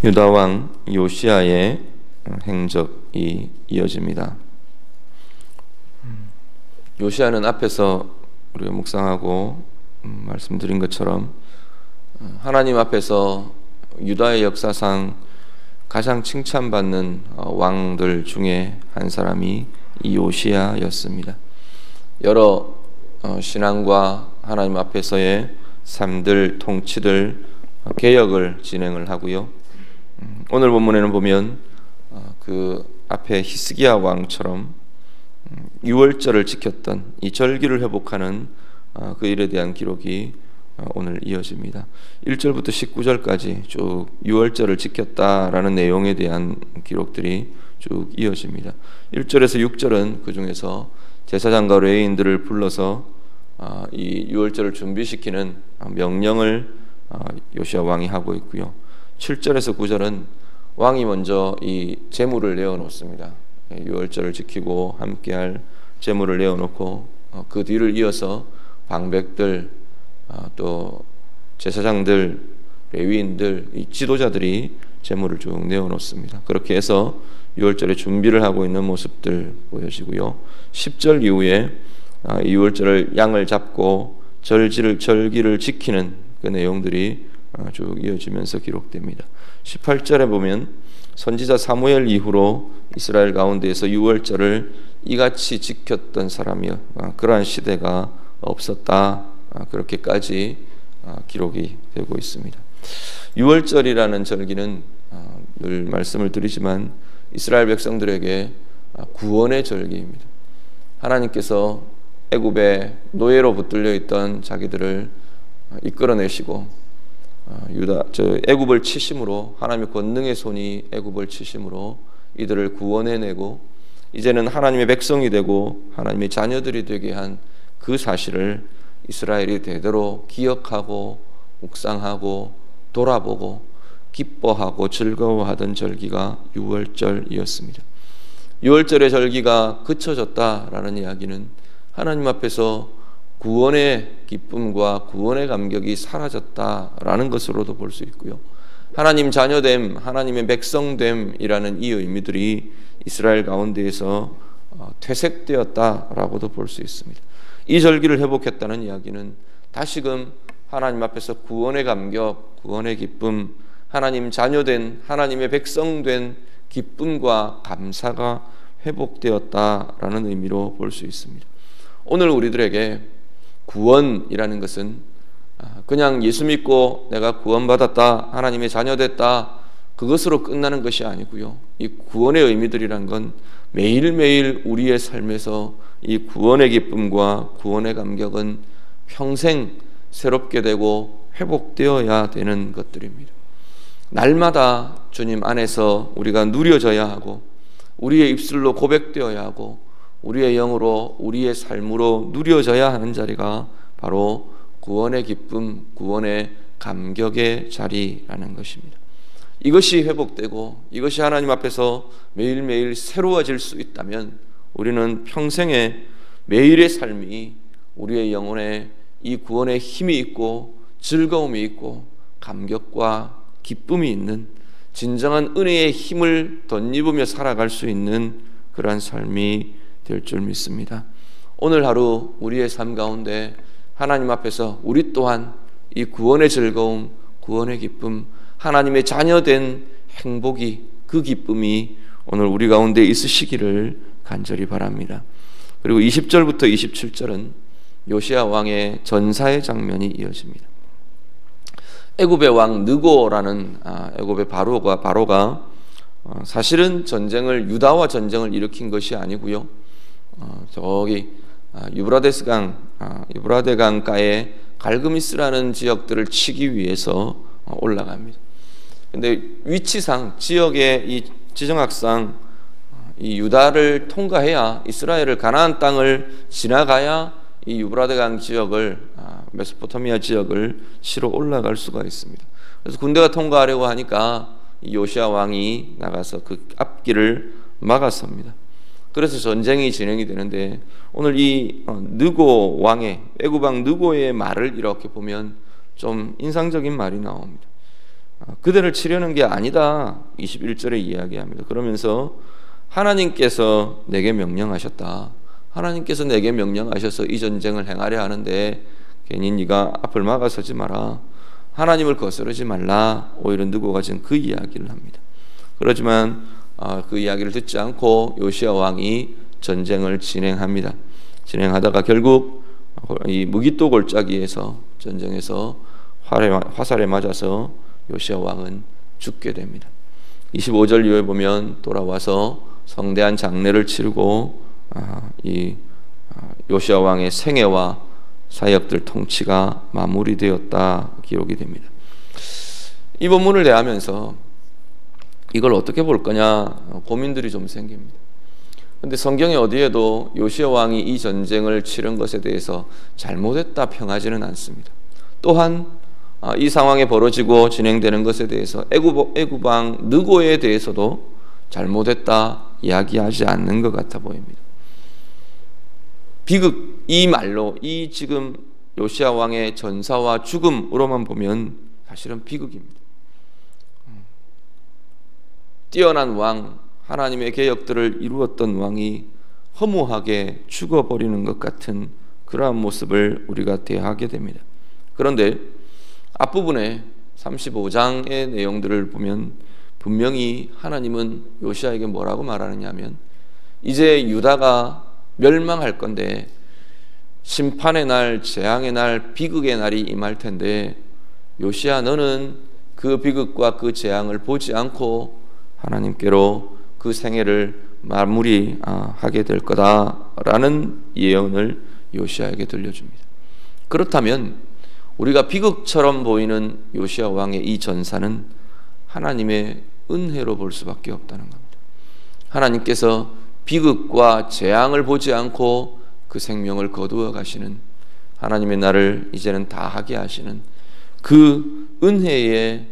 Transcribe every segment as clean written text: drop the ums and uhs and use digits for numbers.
유다 왕 요시야의 행적이 이어집니다. 요시야는 앞에서 우리가 묵상하고 말씀드린 것처럼 하나님 앞에서 유다의 역사상 가장 칭찬받는 왕들 중에 한 사람이 이 요시야였습니다. 여러 신앙과 하나님 앞에서의 삶들, 통치들, 개혁을 진행을 하고요. 오늘 본문에는 보면 그 앞에 히스기야 왕처럼 유월절을 지켰던 이 절기를 회복하는 그 일에 대한 기록이 오늘 이어집니다. 1절부터 19절까지 쭉 유월절을 지켰다라는 내용에 대한 기록들이 쭉 이어집니다. 1절에서 6절은 그 중에서 제사장과 레위인들을 불러서 이 유월절을 준비시키는 명령을 요시야 왕이 하고 있고요. 7절에서 9절은 왕이 먼저 이 제물을 내어놓습니다. 유월절을 지키고 함께할 제물을 내어놓고 그 뒤를 이어서 방백들, 또 제사장들, 레위인들, 이 지도자들이 제물을 쭉 내어놓습니다. 그렇게 해서 유월절에 준비를 하고 있는 모습들 보여지고요. 10절 이후에 유월절을 양을 잡고 절기를 지키는 그 내용들이 쭉 이어지면서 기록됩니다. 18절에 보면 선지자 사무엘 이후로 이스라엘 가운데에서 유월절을 이같이 지켰던 사람이요, 그러한 시대가 없었다, 그렇게까지 기록이 되고 있습니다. 유월절이라는 절기는 늘 말씀을 드리지만 이스라엘 백성들에게 구원의 절기입니다. 하나님께서 애굽의 노예로 붙들려 있던 자기들을 이끌어내시고 애굽을 치심으로, 하나님의 권능의 손이 애굽을 치심으로 이들을 구원해내고 이제는 하나님의 백성이 되고 하나님의 자녀들이 되게 한 그 사실을 이스라엘이 대대로 기억하고 묵상하고 돌아보고 기뻐하고 즐거워하던 절기가 유월절이었습니다. 유월절의 절기가 그쳐졌다라는 이야기는 하나님 앞에서 구원의 기쁨과 구원의 감격이 사라졌다라는 것으로도 볼 수 있고요. 하나님 자녀됨, 하나님의 백성됨이라는 이 의미들이 이스라엘 가운데에서 퇴색되었다라고도 볼 수 있습니다. 이 절기를 회복했다는 이야기는 다시금 하나님 앞에서 구원의 감격, 구원의 기쁨, 하나님 자녀된, 하나님의 백성된 기쁨과 감사가 회복되었다라는 의미로 볼 수 있습니다. 오늘 우리들에게 구원이라는 것은 그냥 예수 믿고 내가 구원받았다, 하나님의 자녀됐다, 그것으로 끝나는 것이 아니고요. 이 구원의 의미들이란 건 매일매일 우리의 삶에서 이 구원의 기쁨과 구원의 감격은 평생 새롭게 되고 회복되어야 되는 것들입니다. 날마다 주님 안에서 우리가 누려져야 하고 우리의 입술로 고백되어야 하고 우리의 영으로, 우리의 삶으로 누려져야 하는 자리가 바로 구원의 기쁨, 구원의 감격의 자리라는 것입니다. 이것이 회복되고 이것이 하나님 앞에서 매일매일 새로워질 수 있다면 우리는 평생의 매일의 삶이 우리의 영혼에 이 구원의 힘이 있고 즐거움이 있고 감격과 기쁨이 있는 진정한 은혜의 힘을 덧입으며 살아갈 수 있는 그러한 삶이 될 줄 믿습니다. 오늘 하루 우리의 삶 가운데 하나님 앞에서 우리 또한 이 구원의 즐거움, 구원의 기쁨, 하나님의 자녀된 행복이, 그 기쁨이 오늘 우리 가운데 있으시기를 간절히 바랍니다. 그리고 20절부터 27절은 요시야 왕의 전사의 장면이 이어집니다. 애굽의 왕 느고라는 애굽의 바로가 사실은 유다와 전쟁을 일으킨 것이 아니고요. 저기 유브라데스 강가에 갈그미스라는 지역들을 치기 위해서 올라갑니다. 근데 위치상, 지역의 이 지정학상 이 유다를 통과해야, 이스라엘을 가나안 땅을 지나가야 이 유브라데 강 지역을, 메소포타미아 지역을 치러 올라갈 수가 있습니다. 그래서 군대가 통과하려고 하니까 요시야 왕이 나가서 그 앞길을 막았습니다. 그래서 전쟁이 진행이 되는데 오늘 이 느고 왕의, 애굽 왕 느고의 말을 이렇게 보면 좀 인상적인 말이 나옵니다. 그대를 치려는 게 아니다. 21절에 이야기합니다. 그러면서 하나님께서 내게 명령하셨다. 하나님께서 내게 명령하셔서 이 전쟁을 행하려 하는데 괜히 네가 앞을 막아서지 마라. 하나님을 거스르지 말라. 오히려 누구가 지금 그 이야기를 합니다. 그렇지만 그 이야기를 듣지 않고 요시야 왕이 전쟁을 진행합니다. 진행하다가 결국 이 무기또 골짜기에서 전쟁에서 화살에 맞아서 요시야 왕은 죽게 됩니다. 25절 이후에 보면 돌아와서 성대한 장례를 치르고 이 요시야 왕의 생애와 사역들 통치가 마무리되었다 기록이 됩니다. 이 본문을 대하면서 이걸 어떻게 볼 거냐 고민들이 좀 생깁니다. 근데 성경에 어디에도 요시야 왕이 이 전쟁을 치른 것에 대해서 잘못했다 평하지는 않습니다. 또한 이 상황에 벌어지고 진행되는 것에 대해서 애굽 왕 느고에 대해서도 잘못했다 이야기하지 않는 것 같아 보입니다. 비극, 이 말로 이 지금 요시야 왕의 전사와 죽음으로만 보면 사실은 비극입니다. 뛰어난 왕, 하나님의 계획들을 이루었던 왕이 허무하게 죽어버리는 것 같은 그러한 모습을 우리가 대하게 됩니다. 그런데 앞부분에 35장의 내용들을 보면 분명히 하나님은 요시야에게 뭐라고 말하느냐 하면 이제 유다가 멸망할 건데 심판의 날, 재앙의 날, 비극의 날이 임할 텐데 요시야 너는 그 비극과 그 재앙을 보지 않고 하나님께로 그 생애를 마무리하게 될 거다라는 예언을 요시야에게 들려줍니다. 그렇다면 우리가 비극처럼 보이는 요시야 왕의 이 전사는 하나님의 은혜로 볼 수밖에 없다는 겁니다. 하나님께서 비극과 재앙을 보지 않고 그 생명을 거두어 가시는 하나님의 나를 이제는 다 하게 하시는 그 은혜의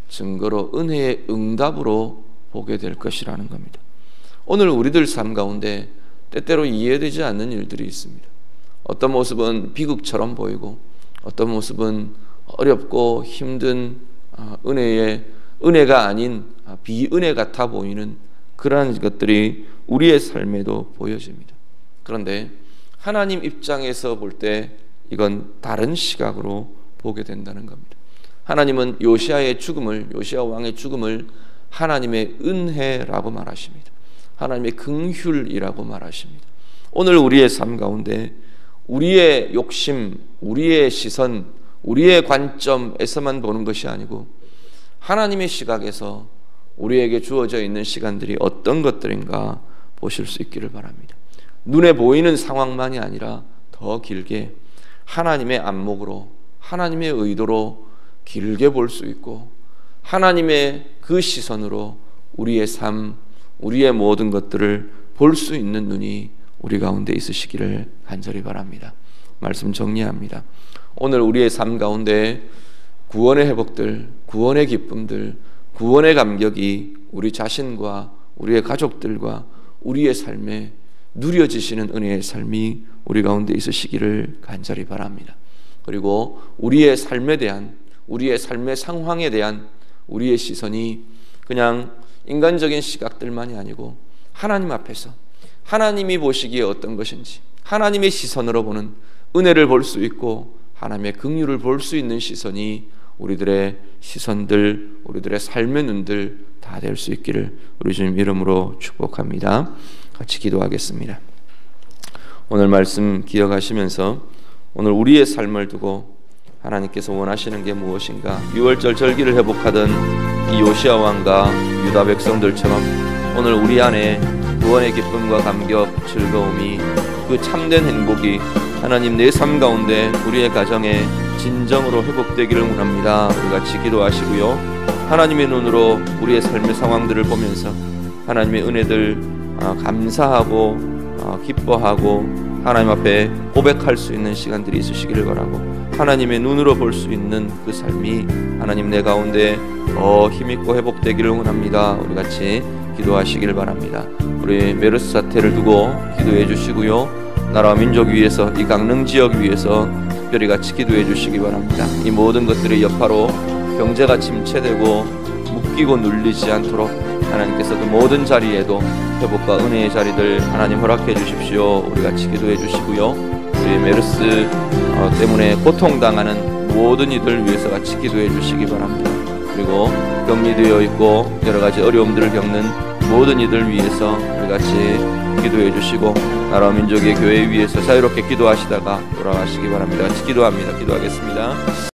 증거로 은혜의 응답으로 보게 될 것이라는 겁니다. 오늘 우리들 삶 가운데 때때로 이해되지 않는 일들이 있습니다. 어떤 모습은 비극처럼 보이고 어떤 모습은 어렵고 힘든 은혜가 아닌 비은혜 같아 보이는 그러한 것들이 우리의 삶에도 보여집니다. 그런데 하나님 입장에서 볼 때 이건 다른 시각으로 보게 된다는 겁니다. 하나님은 요시야 왕의 죽음을 하나님의 은혜라고 말하십니다. 하나님의 긍휼이라고 말하십니다. 오늘 우리의 삶 가운데 우리의 욕심, 우리의 시선, 우리의 관점에서만 보는 것이 아니고 하나님의 시각에서 우리에게 주어져 있는 시간들이 어떤 것들인가 보실 수 있기를 바랍니다. 눈에 보이는 상황만이 아니라 더 길게 하나님의 안목으로 하나님의 의도로 길게 볼 수 있고 하나님의 그 시선으로 우리의 삶, 우리의 모든 것들을 볼 수 있는 눈이 우리 가운데 있으시기를 간절히 바랍니다. 말씀 정리합니다. 오늘 우리의 삶 가운데 구원의 회복들, 구원의 기쁨들, 구원의 감격이 우리 자신과 우리의 가족들과 우리의 삶에 누려지시는 은혜의 삶이 우리 가운데 있으시기를 간절히 바랍니다. 그리고 우리의 삶에 대한, 우리의 삶의 상황에 대한 우리의 시선이 그냥 인간적인 시각들만이 아니고 하나님 앞에서 하나님이 보시기에 어떤 것인지 하나님의 시선으로 보는 은혜를 볼 수 있고 하나님의 긍휼을 볼 수 있는 시선이 우리들의 시선들, 우리들의 삶의 눈들 다 될 수 있기를 우리 주님 이름으로 축복합니다. 같이 기도하겠습니다. 오늘 말씀 기억하시면서 오늘 우리의 삶을 두고 하나님께서 원하시는 게 무엇인가, 6월절 절기를 회복하던 이 요시야 왕과 유다 백성들처럼 오늘 우리 안에 구원의 기쁨과 감격, 즐거움이, 그 참된 행복이 하나님 내 삶 가운데 우리의 가정에 진정으로 회복되기를 원합니다. 우리 같이 기도하시고요. 하나님의 눈으로 우리의 삶의 상황들을 보면서 하나님의 은혜들 감사하고 기뻐하고 하나님 앞에 고백할 수 있는 시간들이 있으시기를 바라고, 하나님의 눈으로 볼 수 있는 그 삶이 하나님 내 가운데 더 힘있고 회복되기를 원합니다. 우리 같이 기도하시기를 바랍니다. 우리 메르스 사태를 두고 기도해 주시고요. 나라와 민족 위해서, 이 강릉 지역 위해서 특별히 같이 기도해 주시기 바랍니다. 이 모든 것들의 여파로 경제가 침체되고 묶이고 눌리지 않도록 하나님께서 그 모든 자리에도 회복과 은혜의 자리들 하나님 허락해 주십시오. 우리 같이 기도해 주시고요. 우리 메르스 때문에 고통당하는 모든 이들 위해서 같이 기도해 주시기 바랍니다. 그리고 격리되어 있고 여러 가지 어려움들을 겪는 모든 이들 위해서 우리 같이 기도해 주시고 나라와 민족의 교회 위해서 자유롭게 기도하시다가 돌아가시기 바랍니다. 같이 기도합니다. 기도하겠습니다.